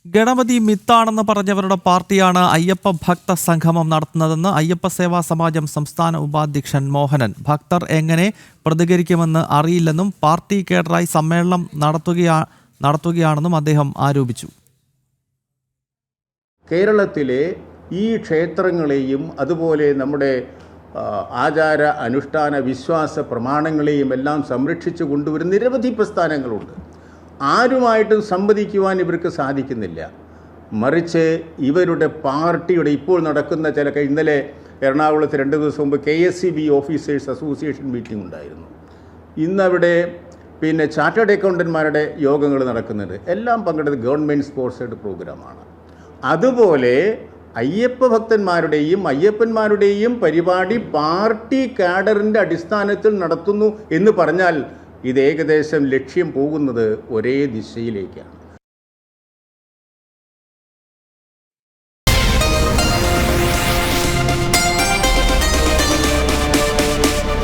ഗണപതി മിത്താണെന്ന് പറഞ്ഞവരുടെ പാർട്ടിയാണ് അയ്യപ്പ ഭക്ത സംഗമം നടത്തുന്നതെന്ന് അയ്യപ്പ സേവാ സമാജം സംസ്ഥാന ഉപാധ്യക്ഷൻ മോഹനൻ. ഭക്തർ എങ്ങനെ പ്രതികരിക്കുമെന്ന് അറിയില്ലെന്നും പാർട്ടി കേഡറായി സമ്മേളനം നടത്തുകയാണെന്നും അദ്ദേഹം ആരോപിച്ചു. കേരളത്തിലെ ഈ ക്ഷേത്രങ്ങളെയും അതുപോലെ നമ്മുടെ ആചാര അനുഷ്ഠാന വിശ്വാസ പ്രമാണങ്ങളെയും എല്ലാം സംരക്ഷിച്ചു കൊണ്ടുവരുന്ന നിരവധി പ്രസ്ഥാനങ്ങളുണ്ട്. ആരുമായിട്ടും സംവദിക്കുവാൻ ഇവർക്ക് സാധിക്കുന്നില്ല. മറിച്ച് ഇവരുടെ പാർട്ടിയുടെ ഇപ്പോൾ നടക്കുന്ന ഇന്നലെ എറണാകുളത്ത് 2 ദിവസം മുമ്പ് KSCB ഓഫീസേഴ്സ് അസോസിയേഷൻ മീറ്റിംഗ് ഉണ്ടായിരുന്നു. ഇന്നവിടെ ചാർട്ടേഡ് അക്കൗണ്ടന്മാരുടെ യോഗങ്ങൾ നടക്കുന്നുണ്ട്. എല്ലാം പങ്കെടുത്ത് ഗവൺമെൻറ് സ്പോൺസേഡ് പ്രോഗ്രാമാണ്. അതുപോലെ അയ്യപ്പ ഭക്തന്മാരുടെയും അയ്യപ്പന്മാരുടെയും പരിപാടി പാർട്ടി കാഡറിൻ്റെ അടിസ്ഥാനത്തിൽ നടത്തുന്നു എന്ന് പറഞ്ഞാൽ ഇത് ഏകദേശം ലക്ഷ്യം പോകുന്നത് ഒരേ ദിശയിലേക്കാണ്.